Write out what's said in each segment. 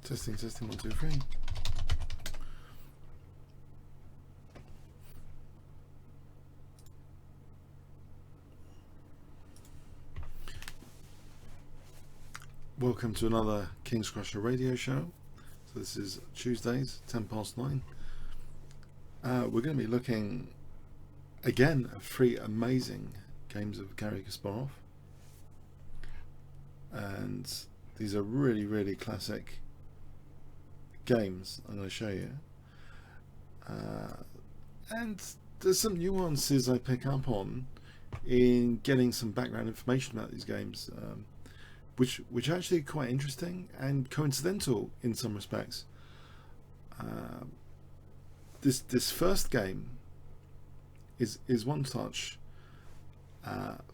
Testing, testing, 1, 2, 3. Welcome to another Kingscrusher radio show. So this is Tuesdays, 9:10. We're going to be looking again at 3 amazing games of Garry Kasparov, and these are really classic games I'm going to show you, and there's some nuances I pick up on in getting some background information about these games, which are actually quite interesting and coincidental in some respects. This first game is one such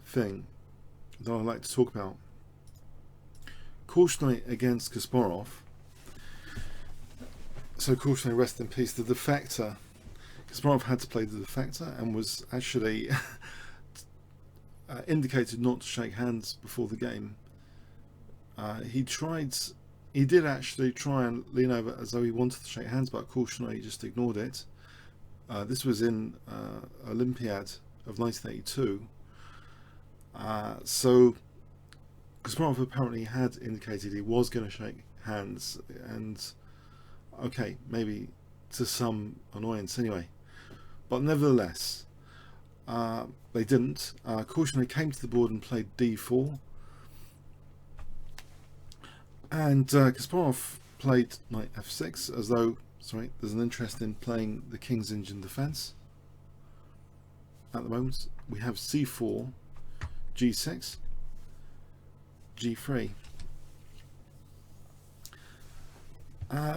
thing that I'd like to talk about. Korchnoi against Kasparov. So Korchnoi, rest in peace, the defector. Kasparov had to play the defector and was actually indicated not to shake hands before the game. He did actually try and lean over as though he wanted to shake hands, but Korchnoi just ignored it. This was in Olympiad of 1982. So Kasparov apparently had indicated he was going to shake hands, and okay, maybe to some annoyance anyway, but nevertheless they didn't. Korchnoi came to the board and played d4, and Kasparov played knight f6, as though, sorry, there's an interest in playing the king's engine defense. At the moment we have c4, g6, g3.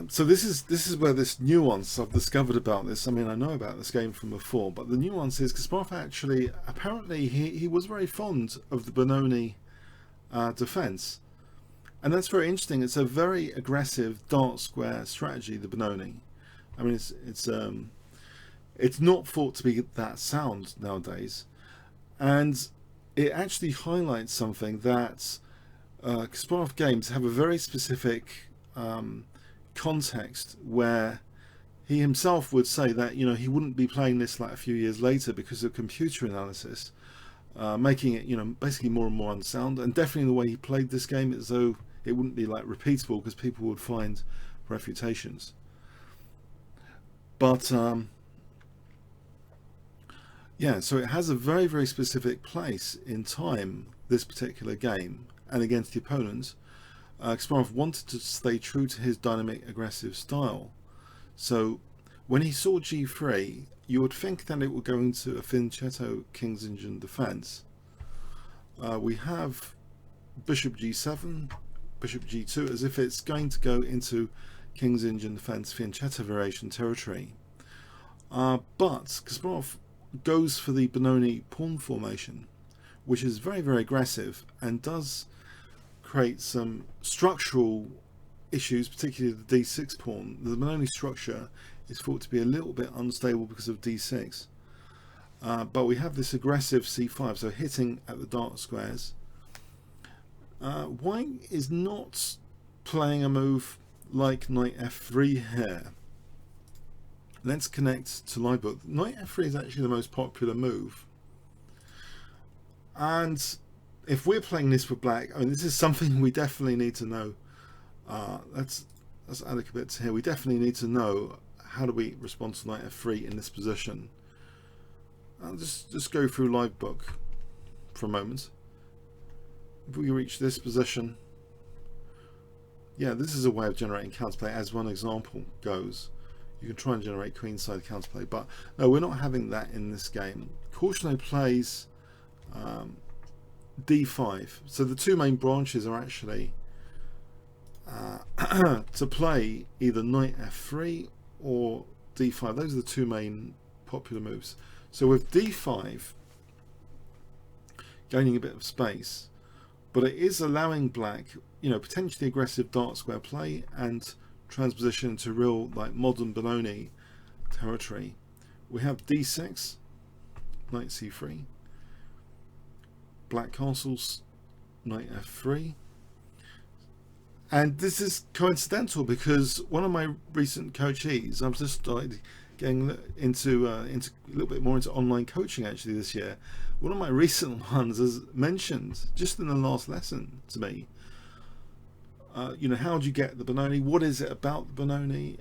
So this is where this nuance I've discovered about this. I mean, I know about this game from before, but the nuance is Kasparov actually, apparently he was very fond of the Benoni defense, and that's very interesting. It's a very aggressive dark square strategy, the Benoni. I mean, it's not thought to be that sound nowadays, and it actually highlights something that Kasparov games have a very specific context, where he himself would say that, you know, he wouldn't be playing this like a few years later because of computer analysis, making it, you know, basically more and more unsound, and definitely the way he played this game, as though it wouldn't be like repeatable because people would find refutations. But yeah, so it has a very specific place in time, this particular game, and against the opponent. Kasparov wanted to stay true to his dynamic aggressive style, so when he saw g3, you would think that it would go into a fianchetto king's engine defense. We have bishop g7, bishop g2, as if it's going to go into king's engine defense fianchetto variation territory, but Kasparov goes for the Benoni pawn formation, which is very aggressive and does create some structural issues, particularly the d6 pawn. The Benoni structure is thought to be a little bit unstable because of d6, but we have this aggressive c5, so hitting at the dark squares. White is not playing a move like knight f3 here. Let's connect to live book. Knight f3 is actually the most popular move, and if we're playing this with black, I mean, this is something we definitely need to know. Let's add a bit here. We definitely need to know, how do we respond to knight f3 in this position. I'll just go through live book for a moment. If we reach this position, yeah, this is a way of generating counterplay, as one example goes. You can try and generate queenside counterplay, but no, we're not having that in this game. Korchnoi plays d5, so the two main branches are actually to play either knight f3 or d5. Those are the two main popular moves. So with d5 gaining a bit of space, but it is allowing black, you know, potentially aggressive dark square play and transposition into real, like, modern Benoni territory. We have d6, knight c3, black castles, knight f3, And this is coincidental because one of my recent coachees, I've just started getting into a little bit more into online coaching actually this year. One of my recent ones has mentioned just in the last lesson to me, you know, how do you get the Benoni? What is it about the Benoni?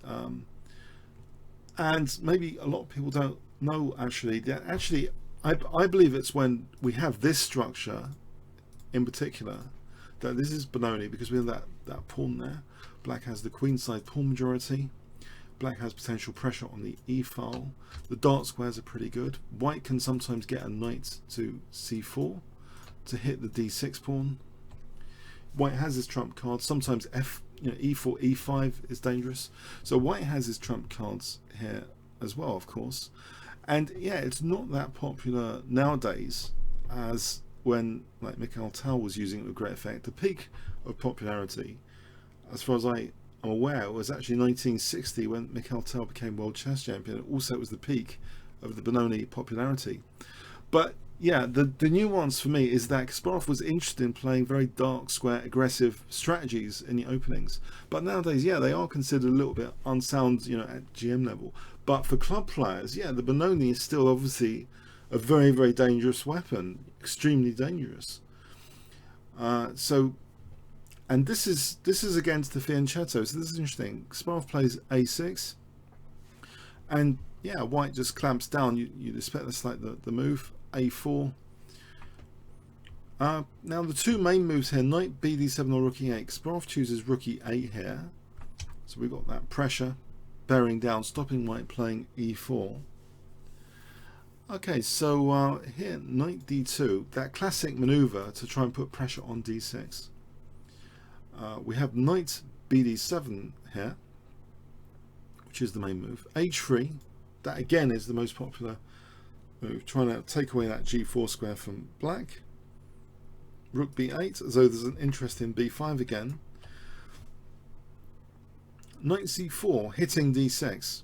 And maybe a lot of people don't know actually. That actually, I believe it's when we have this structure in particular, that this is Benoni, because we have that pawn there. Black has the queenside pawn majority. Black has potential pressure on the e file. The dark squares are pretty good. White can sometimes get a knight to c4 to hit the d6 pawn. White has his trump cards. Sometimes e4, e5 is dangerous. So white has his trump cards here as well, of course. And yeah, it's not that popular nowadays as when like Mikhail Tal was using it with great effect. The peak of popularity, as far as I am aware, was actually 1960 when Mikhail Tal became world chess champion. Also, it was the peak of the Benoni popularity. But yeah, the nuance for me is that Kasparov was interested in playing very dark square aggressive strategies in the openings. But nowadays, yeah, they are considered a little bit unsound, you know, at GM level. But for club players, yeah, the Benoni is still obviously a very, very dangerous weapon, extremely dangerous. And this is against the fianchetto, so this is interesting. Kasparov plays a6, and yeah, white just clamps down. You'd expect that's like the move. A4. Now the two main moves here, knight bd7 or rook e8. Kasparov chooses rook e8 here, so we've got that pressure bearing down, stopping white playing e4. Okay, so here knight d2, that classic maneuver to try and put pressure on d6. We have knight bd7 here, which is the main move. h3, that again is the most popular move, trying to take away that g4 square from black. Rook b8, as though there's an interest in b5 again. Knight c4, hitting d6.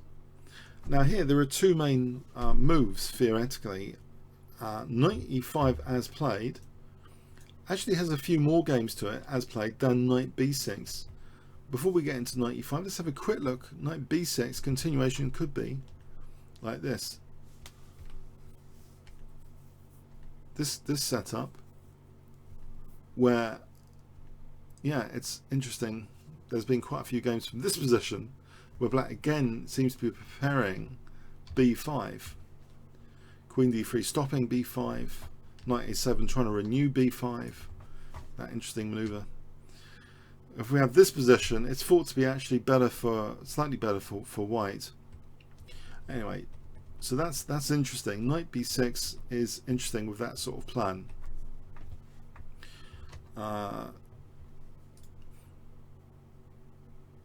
Now here there are two main moves theoretically. Knight e5 as played actually has a few more games to it as played than knight b6. Before we get into knight e5, let's have a quick look. Knight b6 continuation could be like this. This setup where, yeah, it's interesting. There's been quite a few games from this position where black again seems to be preparing b5. Queen d3 stopping b5. Knight a7 trying to renew b5. That interesting maneuver. If we have this position, it's thought to be actually better for, slightly better for white. Anyway, so that's interesting. Knight b6 is interesting with that sort of plan.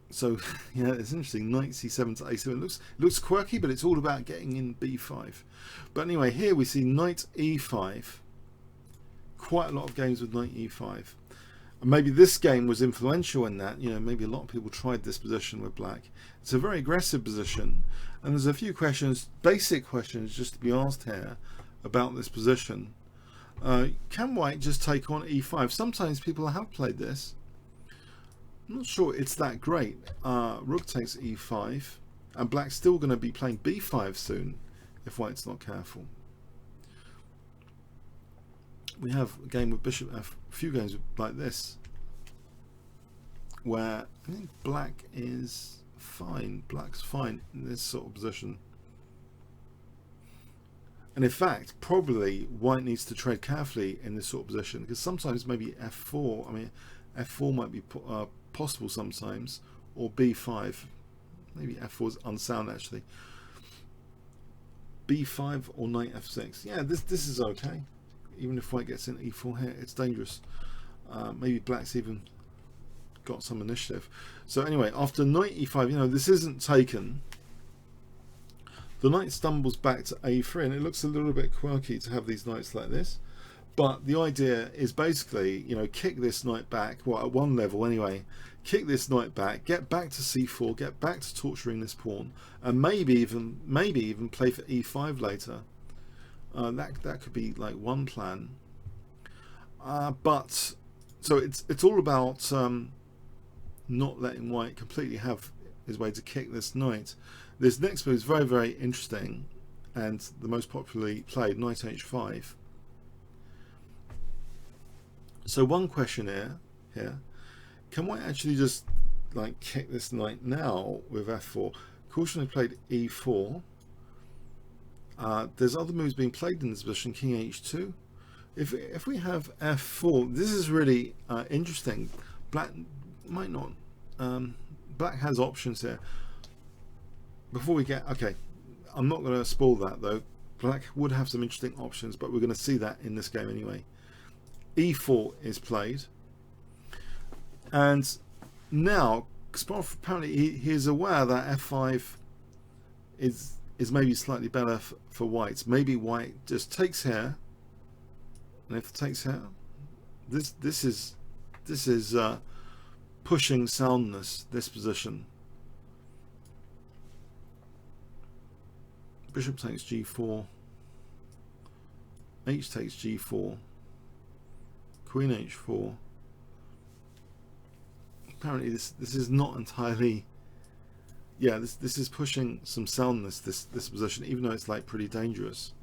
So yeah, it's interesting. Knight c7 to a7. It looks quirky, but it's all about getting in b5. But anyway, here we see knight e5. Quite a lot of games with knight e5. And maybe this game was influential in that. You know, maybe a lot of people tried this position with black. It's a very aggressive position, and there's a few questions, basic questions, just to be asked here about this position. Can white just take on e5? Sometimes people have played this. I'm not sure it's that great. Rook takes e5, and black's still going to be playing b5 soon if white's not careful. We have a game with bishop f, a few games like this, where I think black is fine. Black's fine in this sort of position. And in fact, probably white needs to tread carefully in this sort of position, because sometimes maybe f4, I mean, f4 might be possible sometimes, or b5. Maybe f4 is unsound actually. b5 or knight f6. Yeah, this is okay. Even if white gets in e4 here, it's dangerous. Maybe black's even got some initiative. So anyway, after knight e5, you know, this isn't taken. The knight stumbles back to a3, and it looks a little bit quirky to have these knights like this. But the idea is basically, you know, kick this knight back, well, at one level anyway, kick this knight back, get back to c4, get back to torturing this pawn, and maybe even play for e5 later. That could be like one plan. But so it's all about not letting white completely have his way to kick this knight. This next move is very, very interesting, and the most popularly played, knight h5. So one question here, can white actually just like kick this knight now with f4? Cautionary played e4. There's other moves being played in this position, king h2. If we have f4, this is really interesting. Black might not. Black has options here. Before we get, okay, I'm not going to spoil that though. Black would have some interesting options, but we're going to see that in this game anyway. e4 is played, and now Kasparov apparently he is aware that f5 is maybe slightly better for white. Maybe white just takes here, and if it takes here, this is pushing soundness, this position. Bishop takes g4, h takes g4, queen h4. Apparently this is not entirely, yeah, this is pushing some soundness, this position, even though it's like pretty dangerous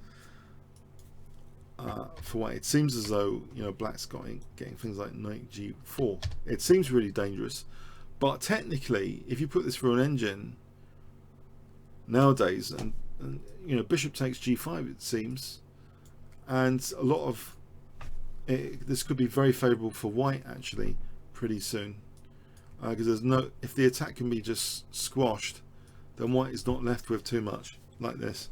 for white. It seems as though, you know, black's getting things like knight g4. It seems really dangerous, but technically if you put this through an engine nowadays, and you know, bishop takes g5, it seems, and a lot of this could be very favorable for white actually pretty soon, because there's no, if the attack can be just squashed, then white is not left with too much like this.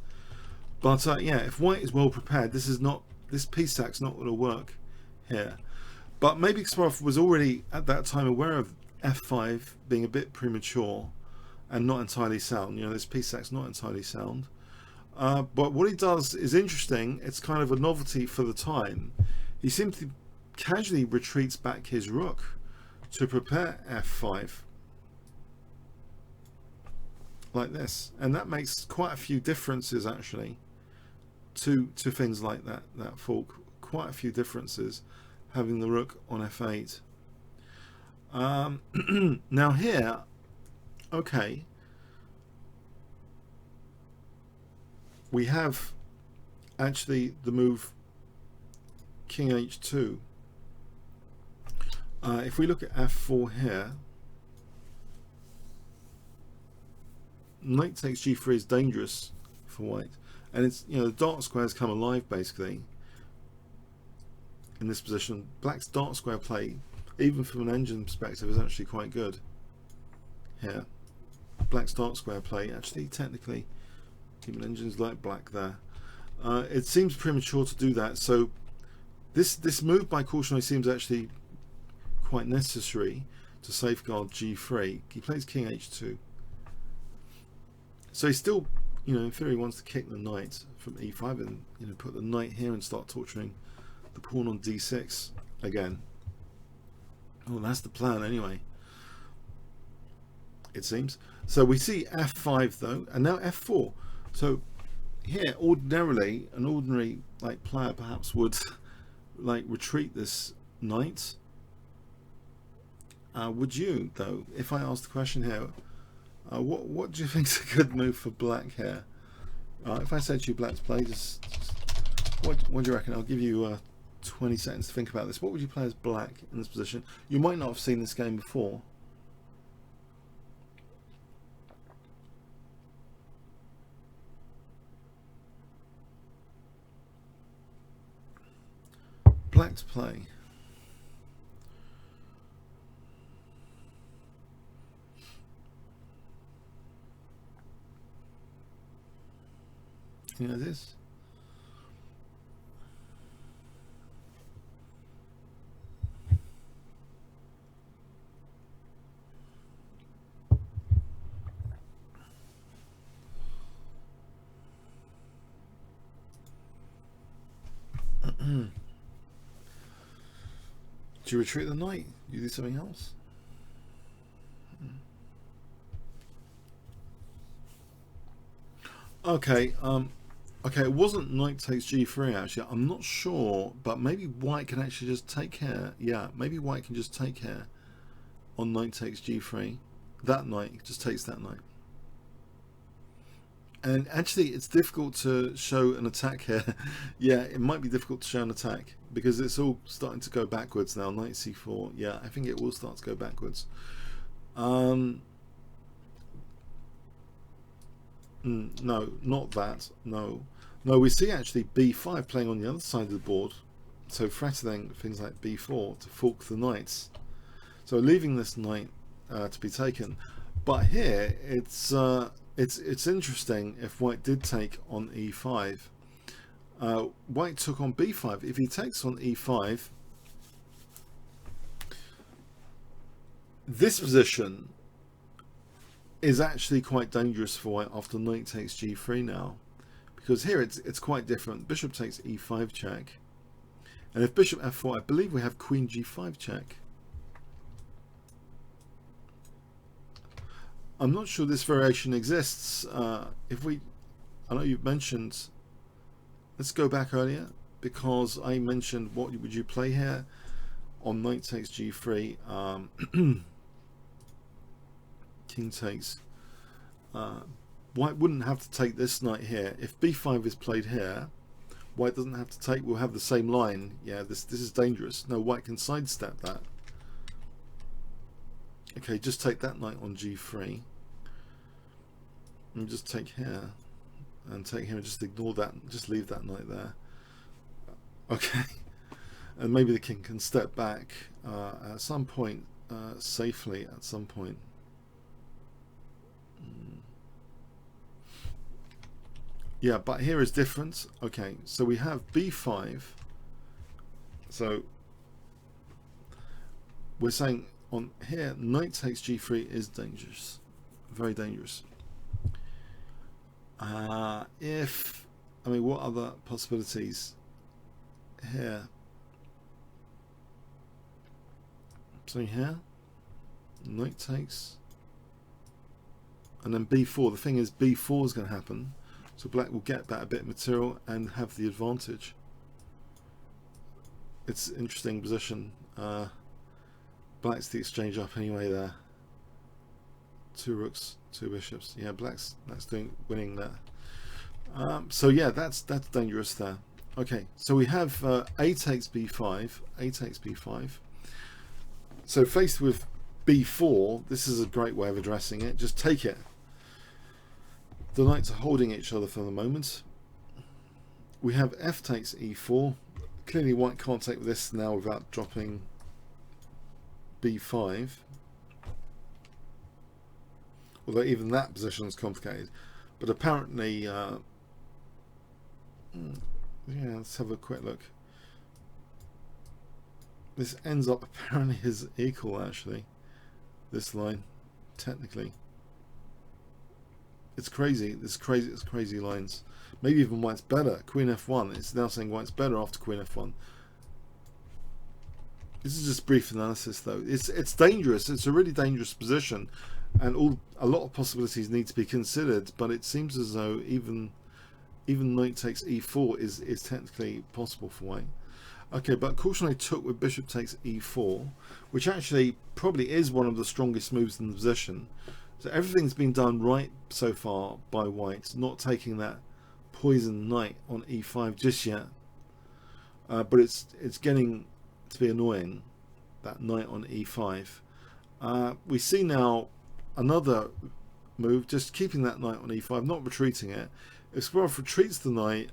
But yeah, if white is well prepared, this piece stack's not going to work here. But maybe Kasparov was already at that time aware of f5 being a bit premature and not entirely sound. You know, this piece stack's not entirely sound. But what he does is interesting. It's kind of a novelty for the time. He simply casually retreats back his rook to prepare f5 like this, and that makes quite a few differences actually to things like that fork. Quite a few differences having the rook on f8. Now here, okay, we have actually the move king h2. If we look at f4 here, knight takes g3 is dangerous for white, and it's, you know, the dark squares come alive basically in this position. Black's dark square play, even from an engine perspective, is actually quite good here. Black's dark square play actually technically, even engines like black there. It seems premature to do that, so this move by cautionary seems actually quite necessary to safeguard g3. He plays king h2, so he still, you know, in theory wants to kick the knight from e5 and, you know, put the knight here and start torturing the pawn on d6 again. Well, that's the plan anyway, it seems. So we see f5 though, and now f4. So here, ordinarily, an ordinary like player perhaps would like retreat this knight. Would you though? If I ask the question here, what do you think is a good move for black here? If I said to you, black to play, just what do you reckon? I'll give you 20 seconds to think about this. What would you play as black in this position? You might not have seen this game before. Black to play. You know this? Do you retreat the knight? Do you do something else? Okay, okay, it wasn't knight takes g3 actually. I'm not sure, but maybe white can actually just take here. Yeah, maybe white can just take here on knight takes g3. That knight just takes that knight. And actually, it's difficult to show an attack here. Yeah, it might be difficult to show an attack because it's all starting to go backwards now. Knight c4. Yeah, I think it will start to go backwards. No, not that. No, we see actually b5 playing on the other side of the board. So threatening things like b4 to fork the knights. So leaving this knight to be taken. But here it's interesting if white did take on e5. White took on b5. If he takes on e5, this position is actually quite dangerous for white after knight takes g3 now, because here it's quite different. Bishop takes e5 check, and if bishop f4, I believe we have queen g5 check. I'm not sure this variation exists. I know you've mentioned, let's go back earlier, because I mentioned what would you play here on knight takes g3. King takes. White wouldn't have to take this knight here. If b5 is played here, white doesn't have to take. We'll have the same line. Yeah, this is dangerous. No, white can sidestep that. Okay, just take that knight on g3. And just take here. And take here and just ignore that. Just leave that knight there. Okay. And maybe the king can step back at some point, safely at some point. Yeah, but here is different. Okay, so we have b5. So we're saying on here, knight takes g3 is dangerous, very dangerous. What other possibilities here? So here, knight takes, and then b4. The thing is, b4 is going to happen, so black will get that a bit of material and have the advantage. It's an interesting position. Black's the exchange up anyway there. 2 rooks, 2 bishops. Yeah, black's winning there. So yeah, that's dangerous there. Okay, so we have a takes b5, a takes b5. So faced with b4, this is a great way of addressing it. Just take it. The knights are holding each other for the moment. We have f takes e4. Clearly white can't take this now without dropping b5. Although even that position is complicated. But apparently, yeah, let's have a quick look. This ends up apparently is equal, actually. This line, technically. It's crazy. It's crazy lines. Maybe even white's better. Queen f1. It's now saying white's better after queen f1. This is just brief analysis, though. It's dangerous. It's a really dangerous position, and a lot of possibilities need to be considered. But it seems as though even knight takes e4 is technically possible for white. Okay, but caution I took with bishop takes e4, which actually probably is one of the strongest moves in the position. So everything's been done right so far by white, not taking that poison knight on e5 just yet. But it's getting to be annoying, that knight on e5. We see now another move, just keeping that knight on e5, not retreating it. If Kasparov retreats the knight,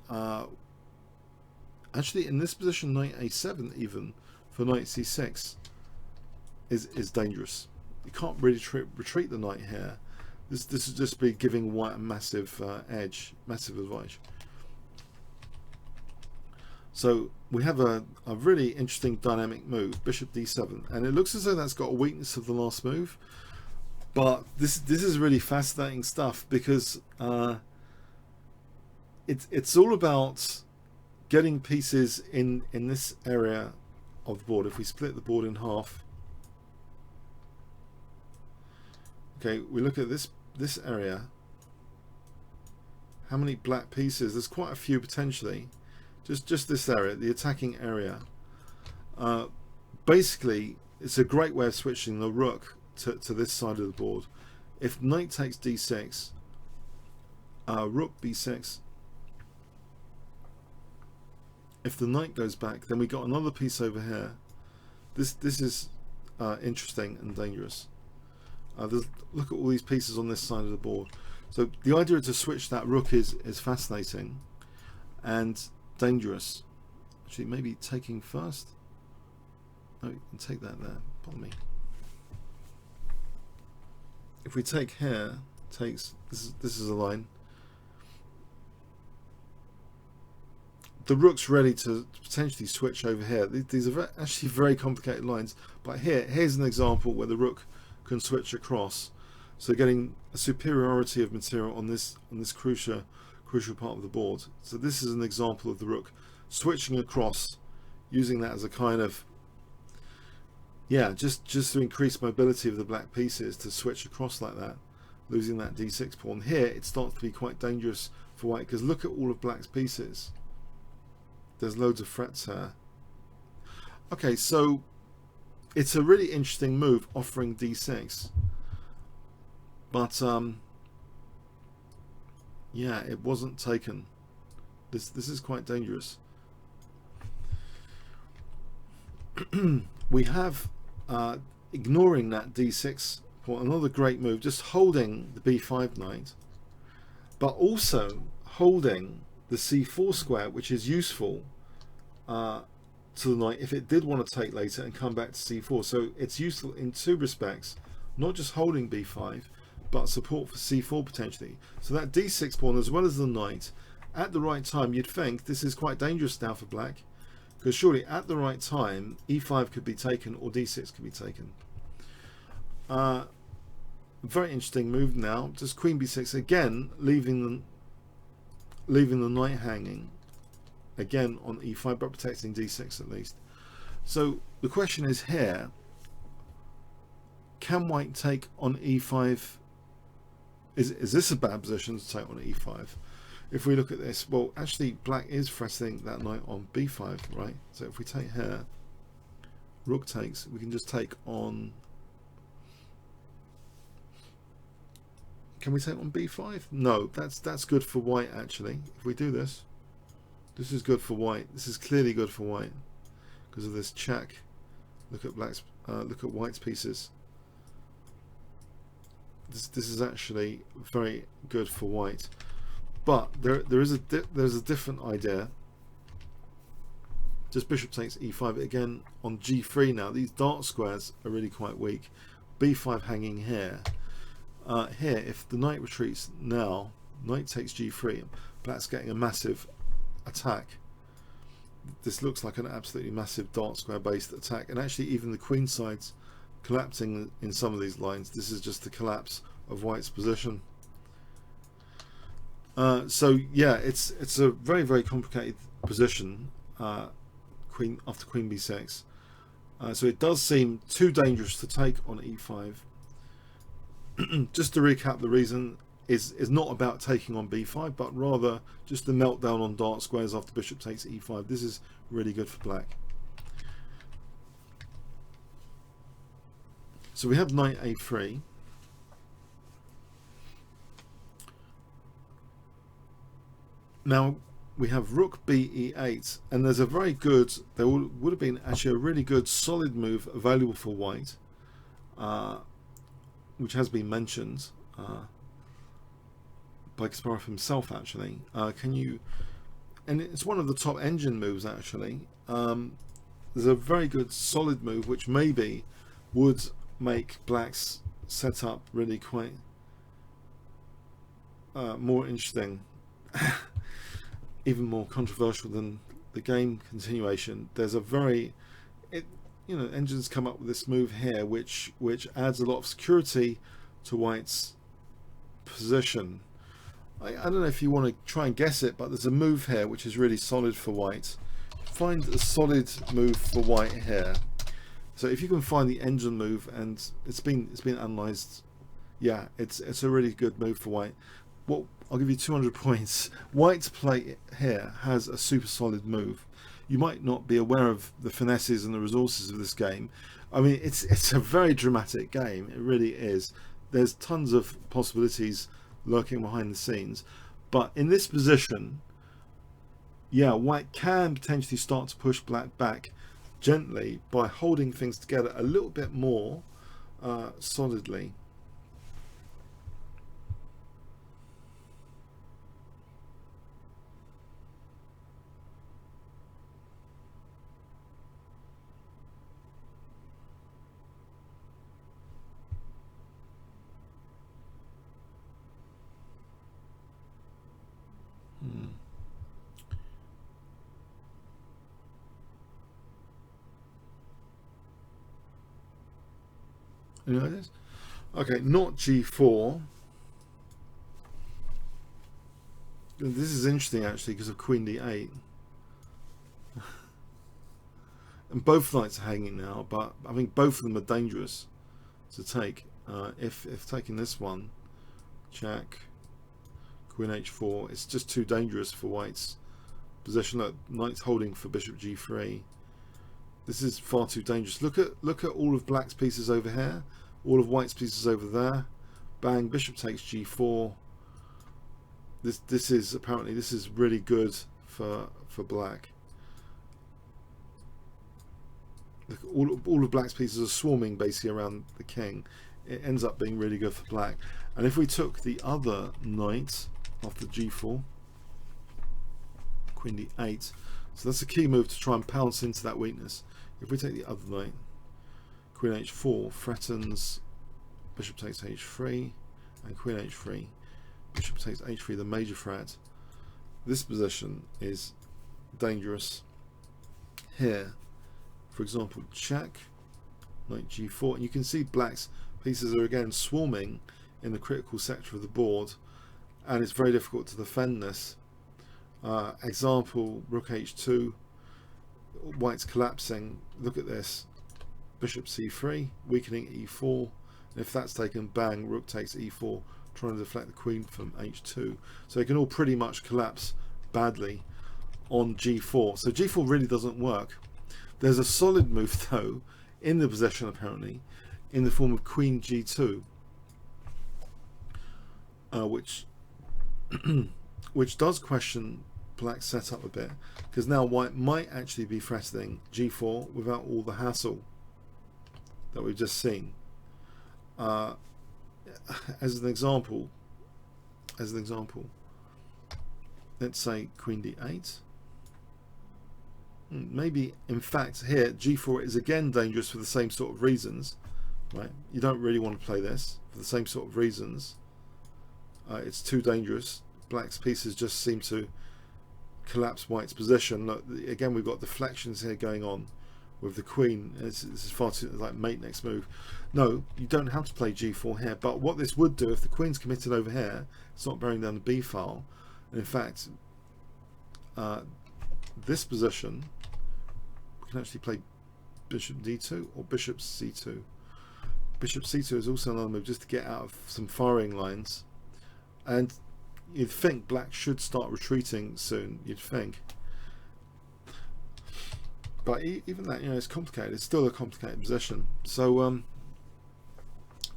actually in this position, knight a7 even for knight c6 is dangerous. You can't really retreat the knight here. This would just be giving white a massive edge, massive advantage. So we have a really interesting dynamic move, bishop d7, and it looks as though that's got a weakness of the last move. But this is really fascinating stuff, because it's all about getting pieces in this area of the board. If we split the board in half, okay, we look at this area. How many black pieces? There's quite a few potentially. Just this area, the attacking area. Basically, it's a great way of switching the rook to this side of the board. If knight takes d6, rook b6, if the knight goes back, then we got another piece over here. This is interesting and dangerous. Look at all these pieces on this side of the board. So the idea to switch that rook is fascinating and dangerous. Actually, maybe taking first. No, you can take that there. Pardon me. If we take here, takes this is a line. The rook's ready to potentially switch over here. These are actually very complicated lines, but here's an example where the rook can switch across. So getting a superiority of material on this crucial part of the board. So this is an example of the rook switching across, using that as a kind of, yeah, just to increase mobility of the black pieces, to switch across like that, losing that d6 pawn. Here it starts to be quite dangerous for white, because look at all of black's pieces. There's loads of frets here. Okay, so it's a really interesting move, offering d6, but yeah, it wasn't taken. This is quite dangerous. We have ignoring that d6 pawn, another great move, just holding the b5 knight, but also holding the c4 square, which is useful to the knight if it did want to take later and come back to c4. So it's useful in two respects, not just holding b5, but support for c4 potentially. So that d6 pawn, as well as the knight, at the right time, you'd think this is quite dangerous now for black, because surely at the right time e5 could be taken or d6 could be taken. Very interesting move now. Just queen b6 again, leaving the knight hanging again on e5, but protecting d6 at least. So the question is here, can white take on e5? Is this a bad position to take on e5? If we look at this, well, actually black is pressing that knight on b5, right? So if we take here, rook takes, we can just take on, can we take on b5? No, that's good for white actually. If we do this, this is good for white. This is clearly good for white because of this check. Look at black's, look at white's pieces. This is actually very good for white. But there's a different idea. Just bishop takes e5 again on g3 now. These dark squares are really quite weak. b5 hanging here. Here, if the knight retreats now, knight takes g3, black's getting a massive attack. This looks like an absolutely massive dark square based attack, and actually even the queen side's collapsing in some of these lines. This is just the collapse of white's position. So yeah, it's a very, very complicated position, queen after queen b6. So it does seem too dangerous to take on e5. Just to recap, the reason is not about taking on b5, but rather just the meltdown on dark squares after bishop takes e5. This is really good for black. So we have knight a3. Now we have rook b e8, and there's a very good, there would have been actually a really good solid move available for white, which has been mentioned by Kasparov himself actually. And it's one of the top engine moves actually. There's a very good solid move which maybe would make black's setup really quite more interesting. Even more controversial than the game continuation. There's a very, engines come up with this move here which adds a lot of security to white's position. I don't know if you want to try and guess it, but there's a move here which is really solid for white. Find a solid move for white here. So if you can find the engine move, and it's been analysed, yeah, it's a really good move for white. Well, I'll give you 200 points. White's play here has a super solid move. You might not be aware of the finesses and the resources of this game, I mean, it's a very dramatic game. It really is. There's tons of possibilities lurking behind the scenes, but in this position, yeah, white can potentially start to push black back gently by holding things together a little bit more solidly. You know this? Okay, not g4. This is interesting actually because of queen d8. And both knights are hanging now, but I think both of them are dangerous to take. If taking this one, jack, queen h4, it's just too dangerous for white's position. Look, knight's holding for bishop g3. This is far too dangerous. Look at all of black's pieces over here, all of white's pieces over there. Bang, bishop takes g4. This is apparently this is really good for black. Look, all of black's pieces are swarming basically around the king. It ends up being really good for black. And if we took the other knight after g4, queen d8, so that's a key move to try and pounce into that weakness. If we take the other knight, queen h4 threatens, bishop takes h3, and queen h3, bishop takes h3, the major threat. This position is dangerous. Here, for example, check, knight g4, and you can see black's pieces are again swarming in the critical sector of the board, and it's very difficult to defend this. Example, rook h2, white's collapsing. Look at this, bishop c3, weakening e4, and if that's taken, bang, rook takes e4, trying to deflect the queen from h2. So it can all pretty much collapse badly on g4. So g4 really doesn't work. There's a solid move though in the possession apparently in the form of queen g2, which which does question black's setup a bit, because now white might actually be threatening g4 without all the hassle that we've just seen. As an example, let's say queen d8. Maybe in fact here g4 is again dangerous for the same sort of reasons, right? You don't really want to play this for the same sort of reasons. It's too dangerous. Black's pieces just seem to collapse white's position. Look, again, we've got deflections here going on with the queen. This is far too like mate next move. No, you don't have to play g4 here, but what this would do if the queen's committed over here, it's not bearing down the b file, and in fact this position we can actually play bishop d2 or bishop c2. Bishop c2 is also another move just to get out of some firing lines, and you'd think black should start retreating soon, you'd think. But even that, you know, it's complicated. It's still a complicated position. So,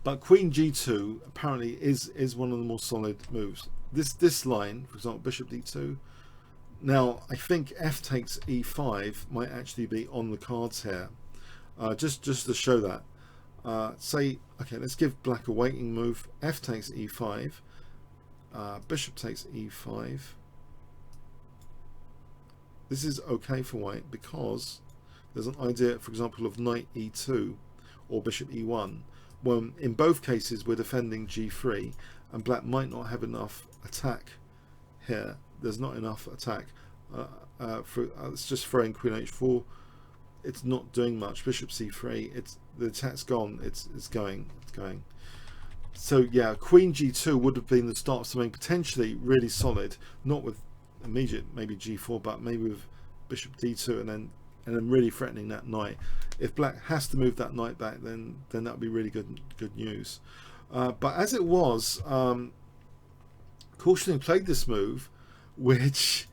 but queen g2 apparently is one of the more solid moves. This line, for example, bishop d2. Now, I think f takes e5 might actually be on the cards here. Just to show that. Say, okay, let's give black a waiting move. F takes e5. Bishop takes e5. This is okay for white because there's an idea, for example, of knight e2 or bishop e1. Well, in both cases we're defending g3, and black might not have enough attack here. There's not enough attack. It's just throwing queen h4. It's not doing much. Bishop c3. The attack's gone. It's going. So yeah, queen g2 would have been the start of something potentially really solid, not with immediate maybe g4, but maybe with bishop d2, and then really threatening that knight. If black has to move that knight back, then that would be really good news. But as it was, Karlsen played this move, which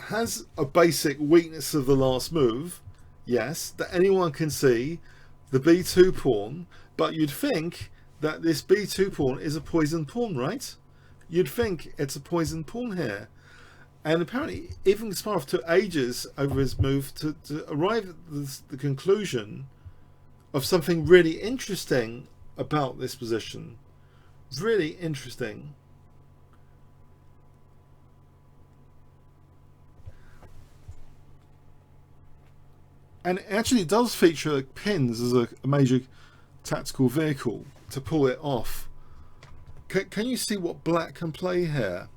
has a basic weakness of the last move, yes, that anyone can see the b2 pawn, but you'd think that this b2 pawn is a poisoned pawn, right? You'd think it's a poisoned pawn here. And apparently even Kasparov took ages over his move to arrive at the conclusion of something really interesting about this position. Really interesting. And it actually does feature pins as a major tactical vehicle to pull it off. Can you see what black can play here?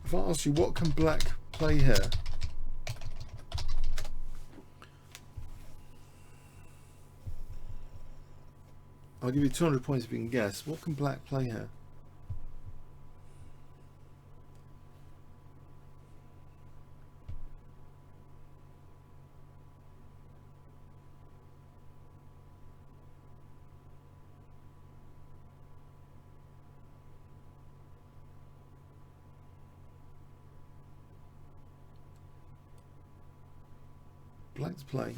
If I ask you, what can black play here? I'll give you 200 points if you can guess. What can black play here? Black's play.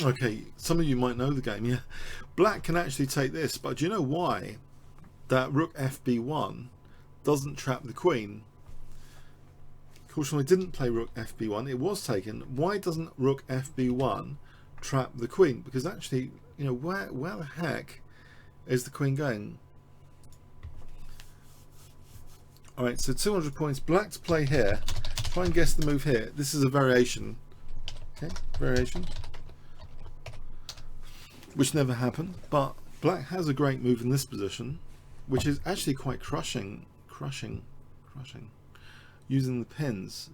Okay, some of you might know the game, yeah. Black can actually take this, but do you know why that rook fb1 doesn't trap the queen? Fortunately, didn't play rook fb1, it was taken. Why doesn't rook fb1 trap the queen? Because actually, you know, where the heck is the queen going? Alright, so 200 points. Black to play here. Try and guess the move here. This is a variation. Okay, variation. Which never happened. But black has a great move in this position, which is actually quite crushing. Using the pins.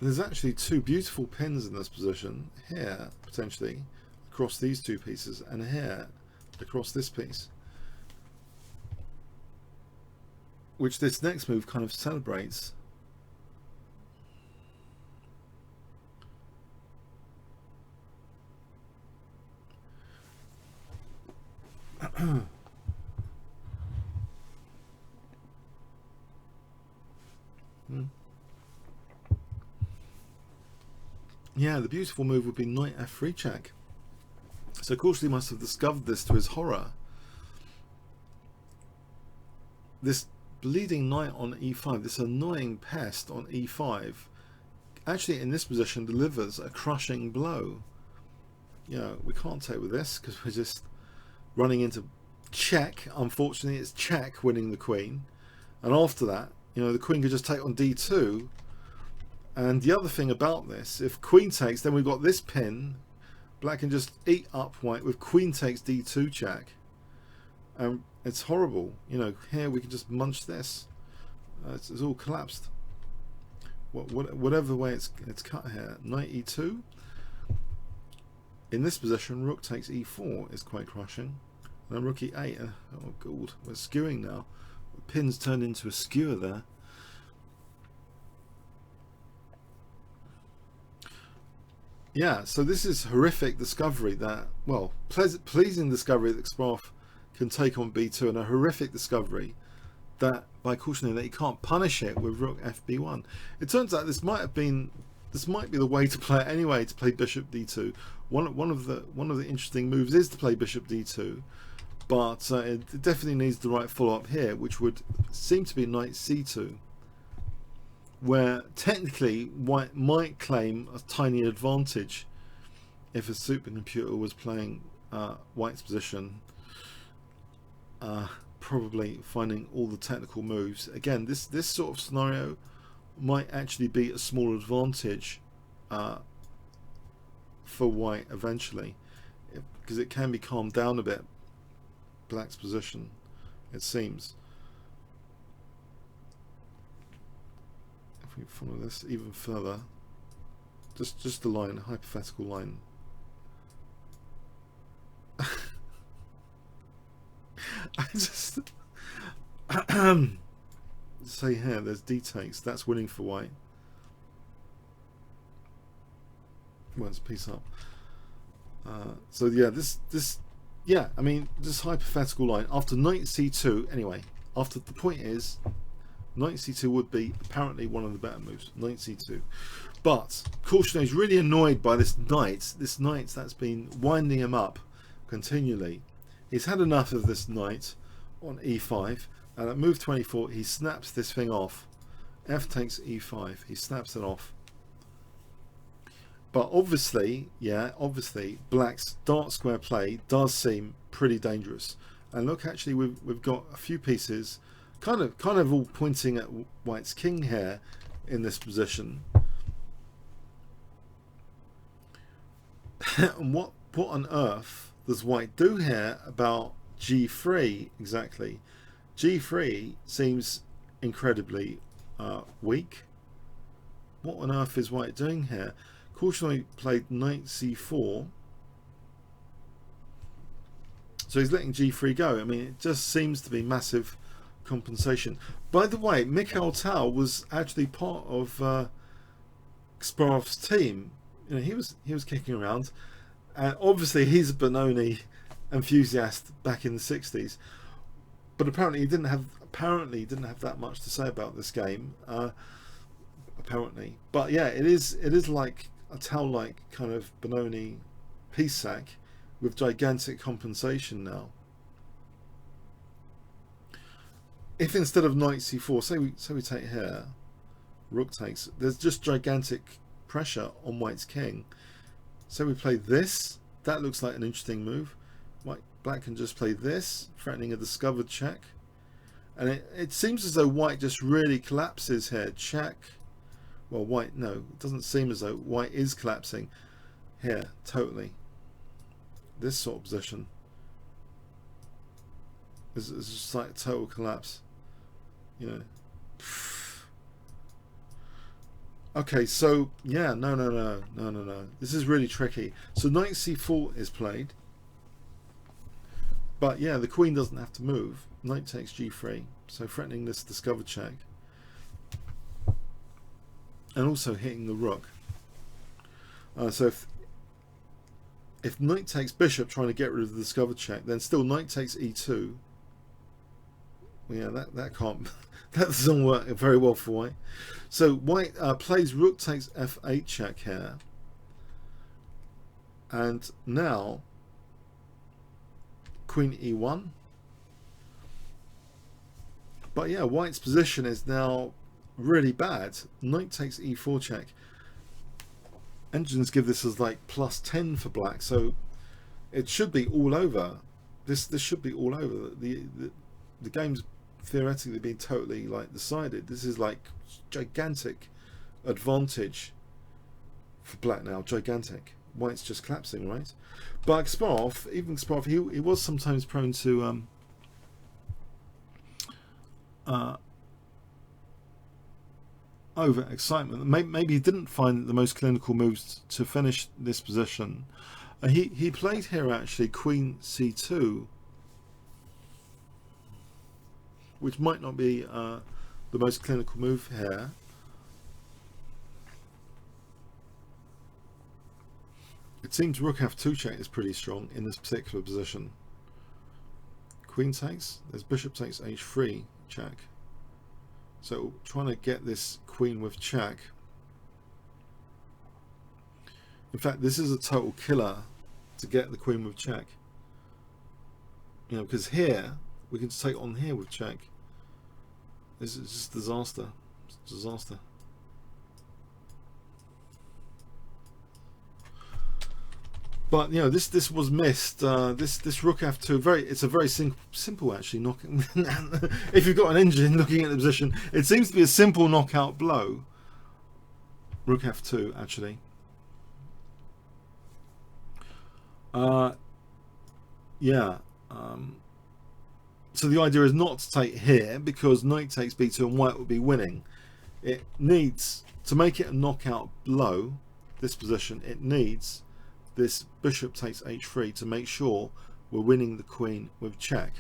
There's actually two beautiful pins in this position, here potentially across these two pieces, and here across this piece, which this next move kind of celebrates. Yeah, the beautiful move would be knight f3 check. So of course he must have discovered this to his horror. This bleeding knight on e5, this annoying pest on e5, actually in this position delivers a crushing blow. You know, we can't take with this because we're just running into check. Unfortunately, it's check winning the queen. And after that, you know, the queen could just take on d2. And the other thing about this, if queen takes, then we've got this pin. Black can just eat up white with queen takes d2 check. It's horrible. You know, here we can just munch this. It's all collapsed. Whatever the way it's cut here. Knight e2. In this position, rook takes e4 is quite crushing. And then rook e8. Oh god, we're skewing now. The pin's turned into a skewer there. Yeah, so this is horrific discovery that, well, pleasing discovery that Kasparov can take on b2, and a horrific discovery that by cautioning that he can't punish it with rook fb1. It turns out this might be the way to play it anyway, to play bishop d2. One of the interesting moves is to play bishop d2, but it definitely needs the right follow-up here, which would seem to be knight c2. Where technically white might claim a tiny advantage if a supercomputer was playing white's position, probably finding all the technical moves. Again, this sort of scenario might actually be a small advantage for white eventually, because it can be calmed down a bit, black's position, it seems. If we follow this even further, just a line, a hypothetical line. I just say here, there's d takes, that's winning for white. well, it's a piece up. So yeah, I mean, this hypothetical line after knight c2. Anyway, after the point is, knight c2 would be apparently one of the better moves. Knight c2, but Korchnoi is really annoyed by this knight. This knight that's been winding him up continually. He's had enough of this knight on e5, and at move 24 he snaps this thing off. F takes e5. He snaps it off. But obviously, yeah, obviously, black's dark square play does seem pretty dangerous. And look, actually, we've got a few pieces, kind of all pointing at white's king here in this position. And what on earth does white do here about g3 exactly? G3 seems incredibly weak. What on earth is white doing here? Korchnoi played knight c4, so he's letting g3 go. I mean, it just seems to be massive compensation. By the way, Mikhail Tal was actually part of Kasparov's team. You know, he was kicking around, and obviously he's a Benoni enthusiast back in the 60s. But apparently he didn't have that much to say about this game. Apparently, but yeah, it is like a Tal-like kind of Benoni piece sack with gigantic compensation now. If instead of knight c4, say we take here, rook takes, there's just gigantic pressure on white's king. So we play this. That looks like an interesting move. Black can just play this, threatening a discovered check. And it seems as though white just really collapses here. Check. Well, white, no, it doesn't seem as though white is collapsing here, totally. This sort of position is just like a total collapse, you know. Okay, so yeah, no. This is really tricky. So knight c4 is played, but yeah, the queen doesn't have to move. Knight takes g3, so threatening this discovered check, and also hitting the rook. So if knight takes bishop, trying to get rid of the discovered check, then still knight takes e2. Well, yeah, that can't. That doesn't work very well for white. So white plays rook takes f8 check here, and now queen e1. But yeah, white's position is now really bad. Knight takes e4 check. Engines give this as like +10 for black, so it should be all over. This should be all over. The game's theoretically been totally like decided. This is like gigantic advantage for black now. Gigantic. White's just collapsing, right? But Kasparov, even Kasparov, he was sometimes prone to over excitement. Maybe he didn't find the most clinical moves to finish this position. He played here actually queen c2, which might not be the most clinical move here. It seems rook f2 check is pretty strong in this particular position. Queen takes, there's bishop takes h3 check. So trying to get this queen with check. In fact, this is a total killer to get the queen with check. You know, because here we can just take on here with check. This is just disaster. It's disaster. But you know, this was missed. This rook f2 it's a very simple actually knocking. If you've got an engine looking at the position, it seems to be a simple knockout blow. Rook f2 actually. Yeah. So the idea is not to take here because knight takes b2 and white would be winning. It needs to make it a knockout blow. This position, it needs this bishop takes h3 to make sure we're winning the queen with check.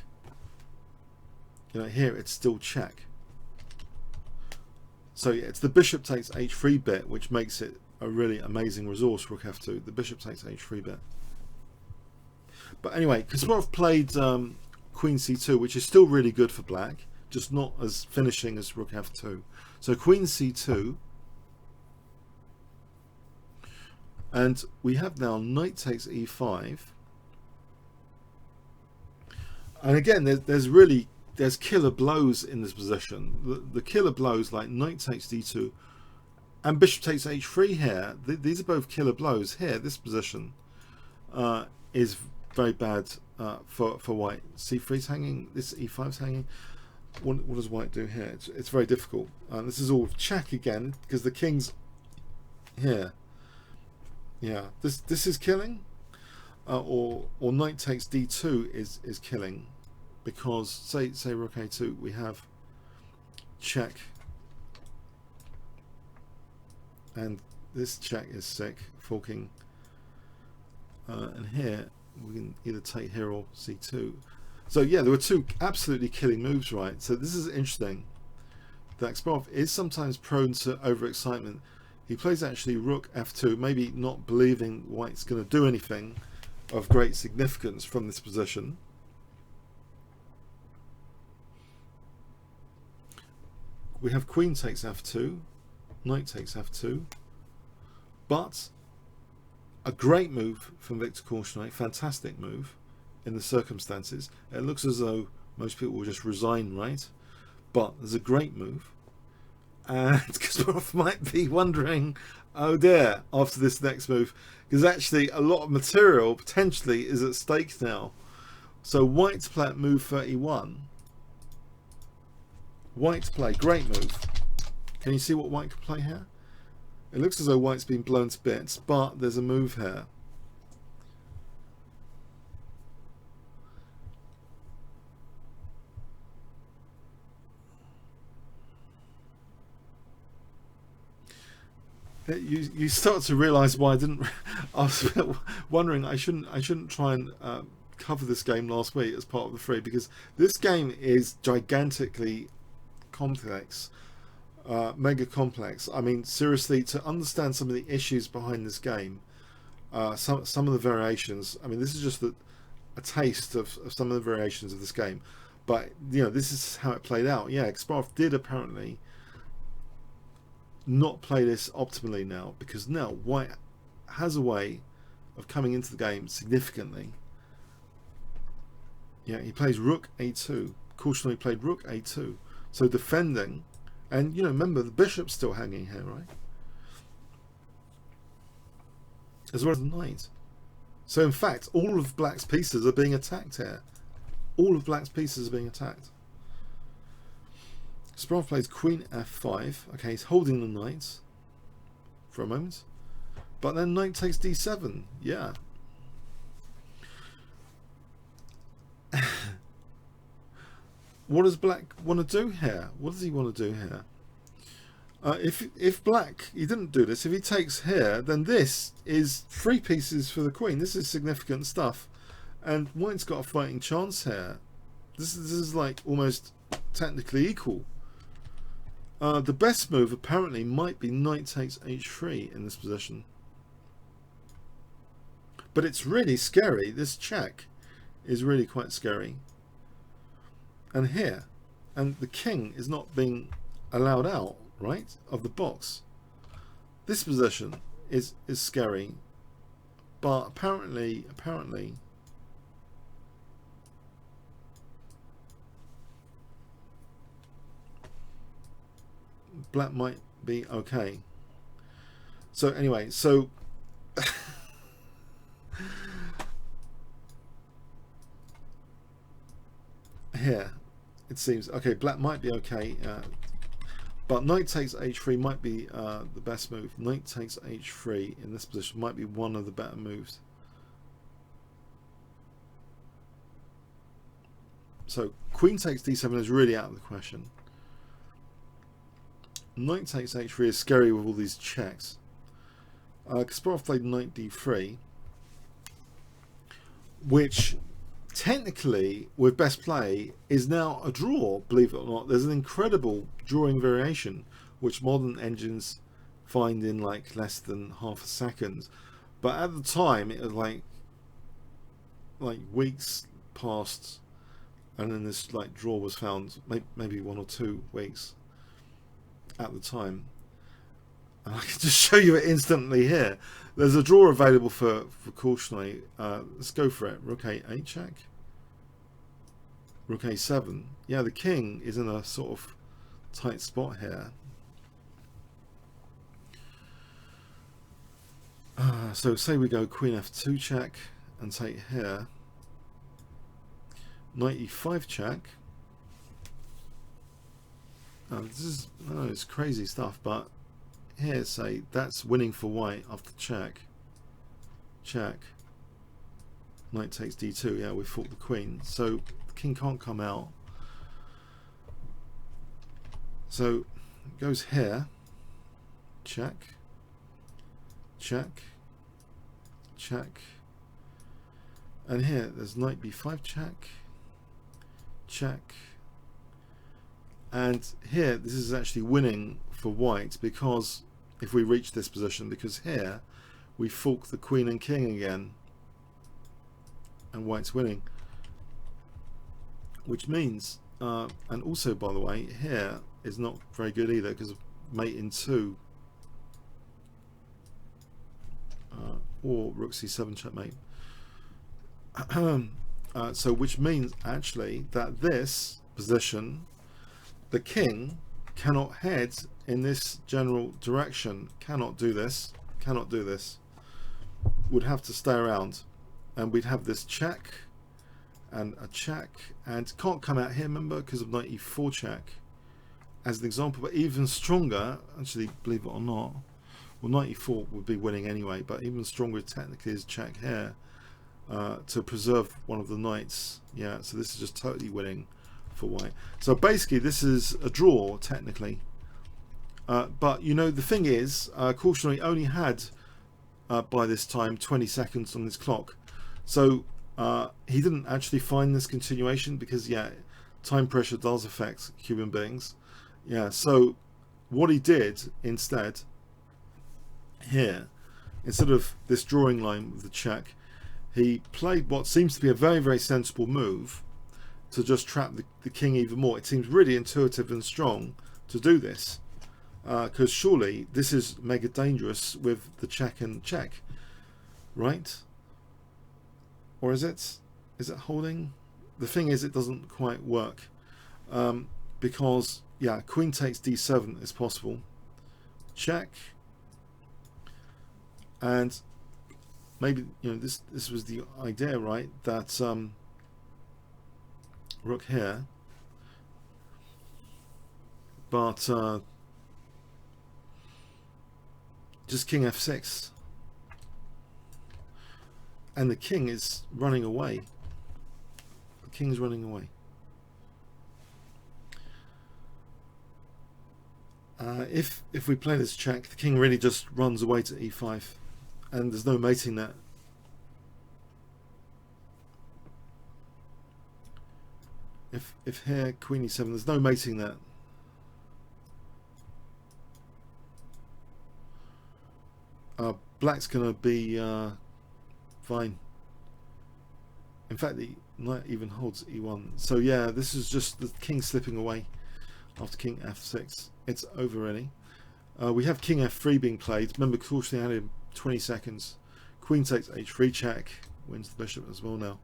You know, here it's still check. So yeah, it's the bishop takes h3 bit which makes it a really amazing resource. Rook f2. The bishop takes h3 bit. But anyway, Kasparov played queen c2, which is still really good for black, just not as finishing as rook f2. So queen c2, and we have now knight takes e5. And again, there's killer blows in this position. The killer blows like knight takes d2 and bishop takes h3 here. These are both killer blows here. This position is very bad for white. c3's hanging, this e5's hanging. What does white do here? It's very difficult. This is all check again because the king's here. Yeah, this is killing. Or knight takes d2 is killing, because say rook a2, we have check, and this check is sick, forking, and here we can either take here or c2. So yeah, there were two absolutely killing moves, right? So this is interesting. That Kasparov is sometimes prone to overexcitement. He plays actually rook f2, maybe not believing white's going to do anything of great significance from this position. We have queen takes f2, knight takes f2, but a great move from Viktor Korchnoi, fantastic move in the circumstances. It looks as though most people will just resign, right? But there's a great move, and Kasparov might be wondering, oh dear, after this next move, because actually a lot of material potentially is at stake now. So white to play at move 31. White to play, great move. Can you see what white could play here? It looks as though white's been blown to bits, but there's a move here. You start to realise why I didn't. I was wondering I shouldn't try and cover this game last week as part of the free, because this game is gigantically complex, mega complex. I mean, seriously, to understand some of the issues behind this game, some of the variations. I mean, this is just a taste of some of the variations of this game, but you know, this is how it played out. Yeah, Kasparov did apparently not play this optimally now, because now white has a way of coming into the game significantly. Yeah, he plays rook a2. Korchnoi played rook a2, so defending, and you know, remember the bishop's still hanging here, right? As well as the knight. So in fact, all of black's pieces are being attacked here. All of black's pieces are being attacked. Kasparov plays queen f5. Okay, he's holding the knight for a moment, but then knight takes d7. Yeah. What does black want to do here? What does he want to do here? If black, he didn't do this, if he takes here, then this is 3 pieces for the queen. This is significant stuff, and white's got a fighting chance here. This is like almost technically equal. The best move apparently might be knight takes h3 in this position, but it's really scary. This check is really quite scary, and here, and the king is not being allowed out, right, of the box. This position is scary, but apparently black might be okay. So anyway, so here it seems okay, black might be okay, but knight takes h3 might be the best move. Knight takes h3 in this position might be one of the better moves. So queen takes d7 is really out of the question. Knight takes h3 is scary with all these checks. Kasparov played knight d3, which technically with best play is now a draw, believe it or not. There's an incredible drawing variation which modern engines find in like less than half a second. But at the time, it was like weeks passed, and then this like draw was found, maybe 1 or 2 weeks at the time. And I can just show you it instantly here. There's a draw available for cautionary. Let's go for it. Rook a8 check. Rook a7. Yeah, the king is in a sort of tight spot here. So say we go queen f2 check and take here. Knight e5 check. This is it's crazy stuff, but here say that's winning for white after check. Check. Knight takes d2. Yeah, we fought the queen, so the king can't come out. So it goes here. Check. Check. Check. And here there's knight b5 check. Check. And here this is actually winning for white, because if we reach this position, because here we fork the queen and king again and white's winning, which means and also by the way here is not very good either, because of mate in 2 or rook c7 checkmate. So which means actually that this position, the king cannot head in this general direction, cannot do this, would have to stay around, and we'd have this check and a check, and can't come out here, remember, because of knight e4 check as an example. But even stronger, actually, believe it or not, well, knight e4 would be winning anyway, but even stronger technically is check here to preserve one of the knights. Yeah, so this is just totally winning for white. So basically this is a draw technically, but you know the thing is, cautionary only had by this time 20 seconds on his clock, so he didn't actually find this continuation, because yeah, time pressure does affect human beings. Yeah, so what he did instead here, instead of this drawing line with the check, he played what seems to be a very, very sensible move to just trap the king even more. It seems really intuitive and strong to do this, because surely this is mega dangerous with the check and check, right? Or is it holding? The thing is, it doesn't quite work, because yeah, queen takes d7 is possible, check, and maybe, you know, this was the idea, right, that rook here, but just king f6, and the king is running away. The king's running away. If we play this check, the king really just runs away to e5, and there's no mating that. If here queen e7, there's no mating that. Black's gonna be fine. In fact, the knight even holds e1. So yeah, this is just the king slipping away after king f6. It's over really. We have king f3 being played. Remember, cautionary had him 20 seconds. Queen takes h3 check, wins the bishop as well now.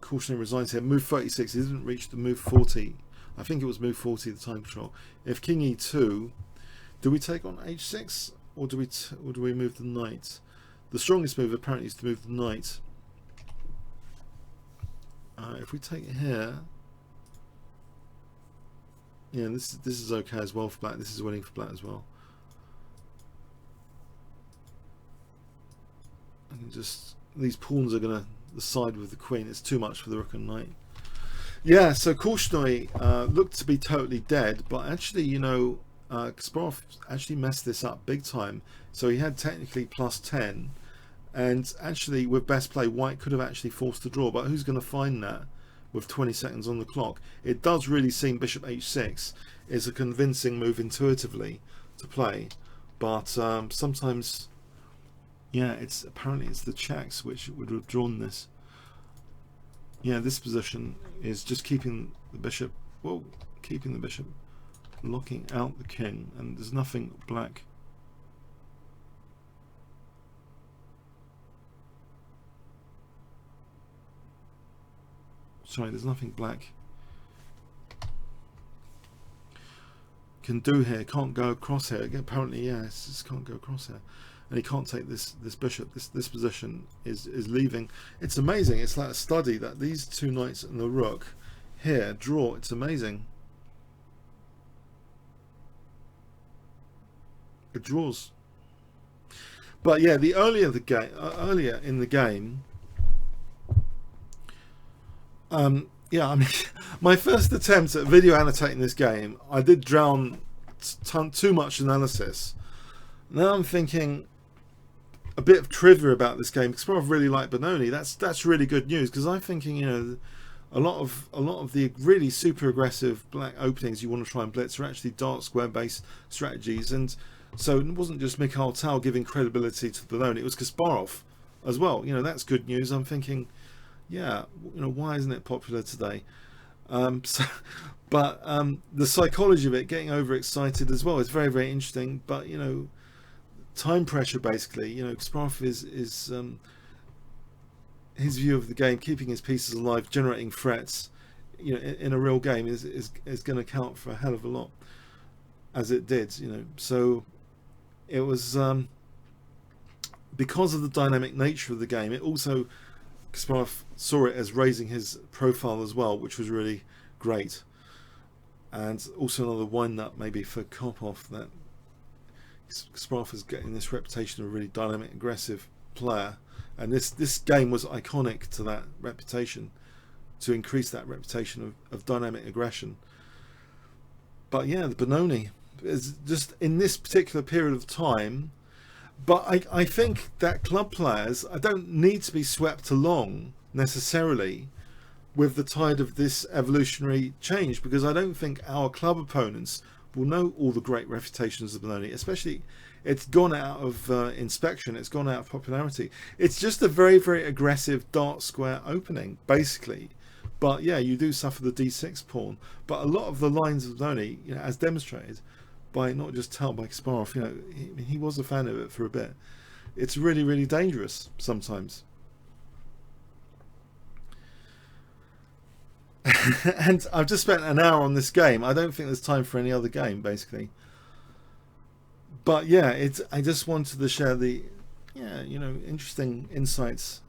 Cautionary resigns here. Move 36. He didn't reach the move 40. I think it was move 40, the time control. If king e2, do we take on h6, or do we move the knight? The strongest move apparently is to move the knight. If we take it here, yeah, this is okay as well for black. This is winning for black as well. I can just, these pawns are gonna side with the queen. It's too much for the rook and knight. Yeah, so cautionary looked to be totally dead, but actually, you know, Kasparov actually messed this up big time. So he had technically plus 10, and actually with best play, white could have actually forced a draw, but who's going to find that? with 20 seconds on the clock. It does really seem bishop h6 is a convincing move intuitively to play, but sometimes, yeah, apparently it's the checks which would have drawn this. Yeah, this position is just keeping the bishop, well, keeping the bishop, locking out the king, and there's nothing black. Sorry, there's nothing black can do here. Can't go across here. Apparently, yeah, it just can't go across here, and he can't take this bishop. This position is leaving. It's amazing. It's like a study that these two knights and the rook here draw. It's amazing. It draws. But yeah, the earlier in the game. Yeah, I mean, my first attempt at video annotating this game, I did drown too much analysis. Now I'm thinking a bit of trivia about this game. Kasparov really liked Benoni. That's really good news, because I'm thinking, you know, a lot of the really super aggressive black openings you want to try and blitz are actually dark square based strategies, and so it wasn't just Mikhail Tal giving credibility to Benoni, it was Kasparov as well. You know, that's good news. I'm thinking, yeah, you know, why isn't it popular today? But the psychology of it, getting overexcited as well, is very, very interesting. But you know, time pressure basically. You know, Kasparov is his view of the game, keeping his pieces alive, generating threats. You know, in a real game is going to count for a hell of a lot, as it did. You know, so it was because of the dynamic nature of the game. It also, Kasparov saw it as raising his profile as well, which was really great. And also another wind up maybe for Karpov, that Kasparov is getting this reputation of a really dynamic, aggressive player, and this game was iconic to that reputation, to increase that reputation of dynamic aggression. But yeah, the Benoni is just in this particular period of time. But I think that club players, I don't need to be swept along necessarily with the tide of this evolutionary change, because I don't think our club opponents will know all the great reputations of Benoni, especially it's gone out of inspection, it's gone out of popularity. It's just a very, very aggressive dark square opening, basically. But yeah, you do suffer the d6 pawn. But a lot of the lines of Benoni, you know, as demonstrated by not just Tal, by Kasparov, you know, he was a fan of it for a bit. It's really, really dangerous sometimes. And I've just spent an hour on this game. I don't think there's time for any other game, basically. But yeah, I just wanted to share the, yeah, you know, interesting insights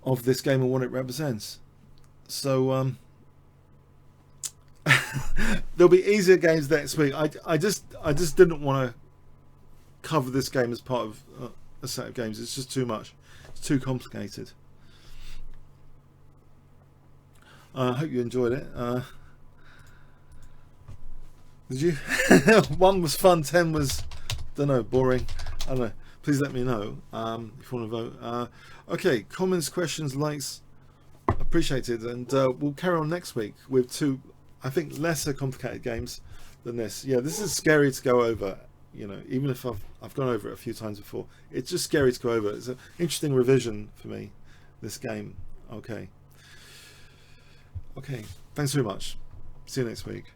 of this game and what it represents. So there'll be easier games next week. I just didn't want to cover this game as part of a set of games. It's just too much. It's too complicated. I hope you enjoyed it. Did you? 1 was fun, 10 was, don't know, boring. I don't know. Please let me know if you want to vote. Okay, comments, questions, likes, appreciated, and we'll carry on next week with 2, I think, lesser complicated games than this. Yeah, this is scary to go over. You know, even if I've gone over it a few times before, it's just scary to go over. It's an interesting revision for me, this game. Okay, thanks very much. See you next week.